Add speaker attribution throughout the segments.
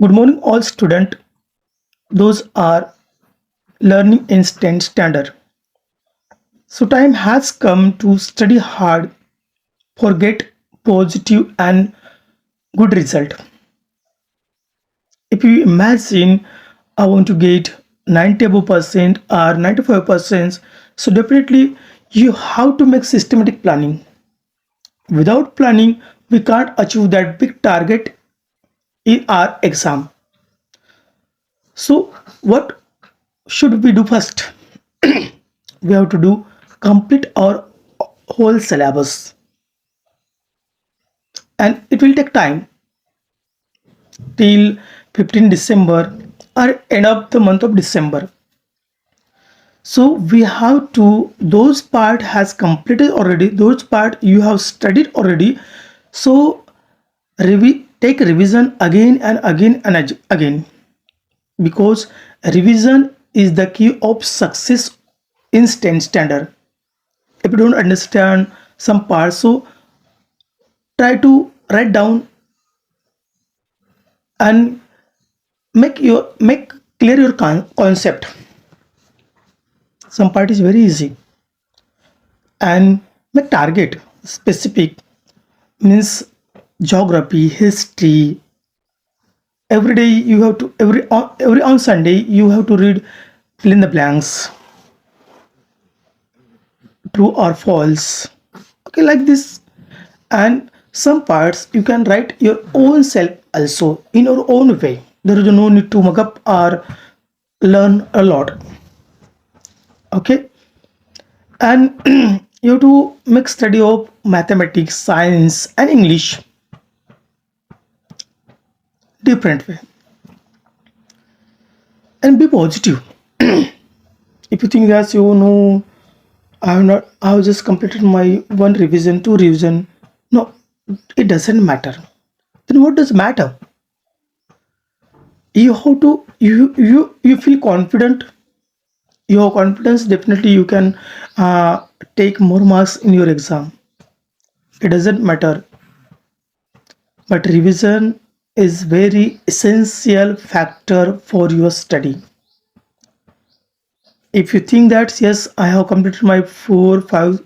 Speaker 1: Good morning, all students. Those are learning instant standard. So time has come to study hard for get positive and good result. If you imagine I want to get 90 above percent or 95%, so definitely you have to make systematic planning. Without planning, we can't achieve that big target in our exam. So what should we do first? We have to do complete our whole syllabus, and it will take time till 15 December or end of the month of December. So we have to, those part has completed already, those part you have studied already. So take revision again and again and again, because revision is the key of success in standard. If you don't understand some parts, so try to write down and make clear your concept. Some part is very easy, and make target specific, means geography, history. Every day you have to, every on Sunday you have to read, fill in the blanks, true or false, okay, like this. And some parts you can write your own self also in your own way. There is no need to mug up or learn a lot, okay. And you have to make study of mathematics, science and English different way, and be positive. If you think that I have just completed my one revision, two revision, no, it doesn't matter. Then what does matter? You have to, you feel confident. Your confidence, definitely you can take more marks in your exam. It doesn't matter, but revision is very essential factor for your study. If you think that yes, I have completed my 4 5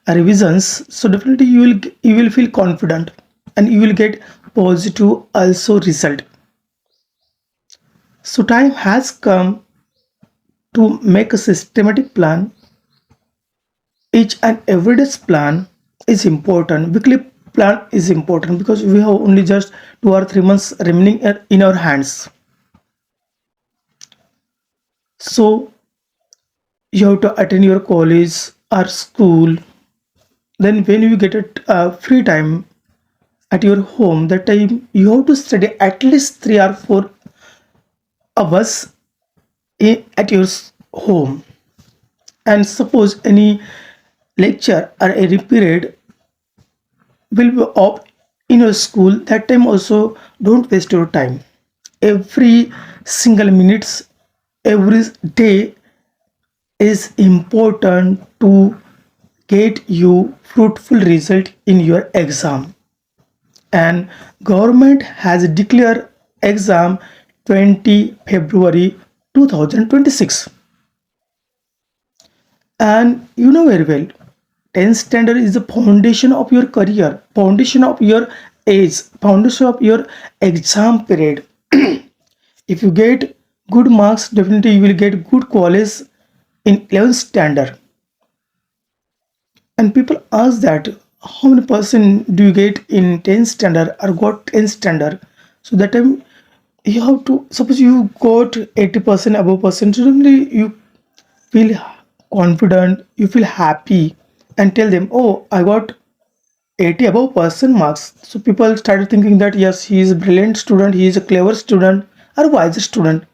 Speaker 1: revisions, so definitely you will feel confident, and you will get positive also result. So time has come to make a systematic plan. Each and every day's plan is important. Weekly plan is important, because we have only just 2 or 3 months remaining in our hands. So you have to attend your college or school. Then when you get a free time at your home, that time you have to study at least 3 or 4 hours at your home. And suppose any lecture or any period will be off in your school, that time also don't waste your time. Every single minutes, every day is important to get you fruitful result in your exam. And government has declared exam 20 February 2026. And you know very well, 10th standard is the foundation of your career, foundation of your age, foundation of your exam period. If you get good marks, definitely you will get good college in 11th standard. And people ask that how many percent do you get in 10th standard or got 10th standard. So that time you have to, suppose you got 80% above percent, definitely you feel confident, you feel happy, and tell them, oh, I got 80 above percent marks. So people started thinking that yes, he is a brilliant student, he is a clever student or wise student.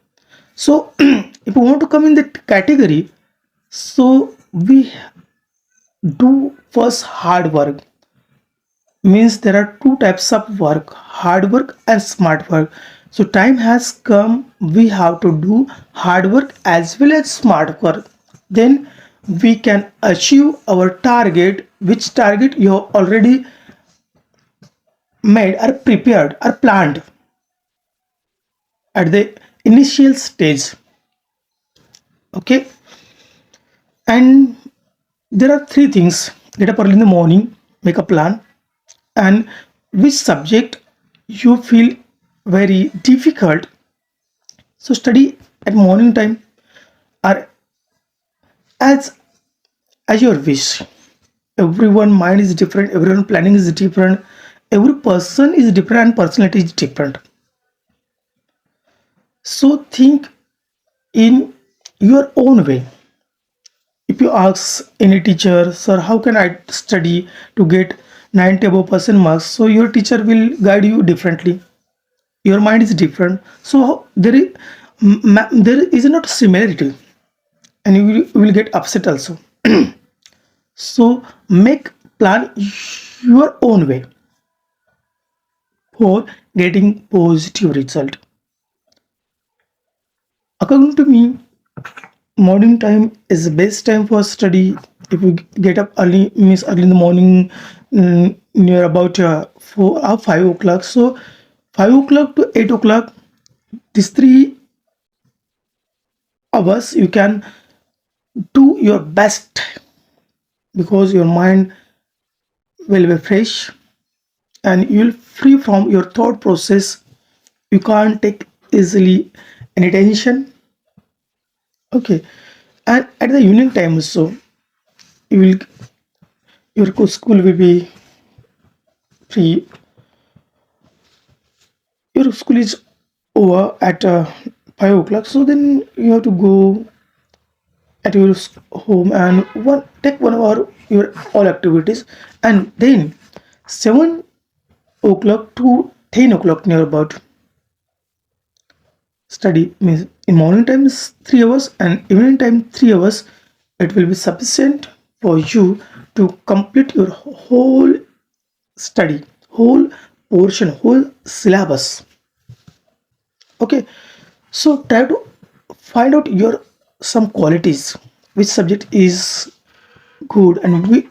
Speaker 1: So if we want to come in that category, so we do first hard work. Means there are two types of work, hard work and smart work. So time has come, we have to do hard work as well as smart work. Then we can achieve our target, which target you have already made or prepared or planned. at the initial stage. Okay, and there are three things: get up early in the morning, make a plan, and which subject you feel very difficult. So study at morning time or as your wish. Everyone mind is different, everyone planning is different, every person is different and personality is different. So think in your own way. If you ask any teacher, sir, how can I study to get 90 above percent marks? So your teacher will guide you differently. Your mind is different. So there is not similarity, and you will get upset also. So make plan your own way for getting positive result. According to me, morning time is the best time for study. If you get up early, means early in the morning, near about 4 or 5 o'clock. So 5 o'clock to 8 o'clock, these 3 hours you can do your best, because your mind will be fresh and you'll free from your thought process. You can't take easily any tension. Okay, and at the evening time also, you will your school will be free. Your school is over at 5 o'clock, so then you have to go at your home and take 1 hour your all activities, and then 7 o'clock to 10 o'clock near about study. Means in morning time is 3 hours and evening time 3 hours. It will be sufficient for you to complete your whole study, whole portion, whole syllabus. Okay, so try to find out your some qualities, which subject is good, and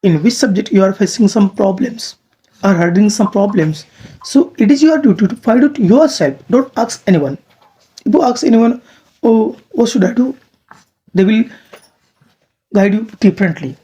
Speaker 1: in which subject you are facing some problems or having some problems. So it is your duty to find out yourself. Don't ask anyone. If you ask anyone, oh, what should I do, they will guide you differently.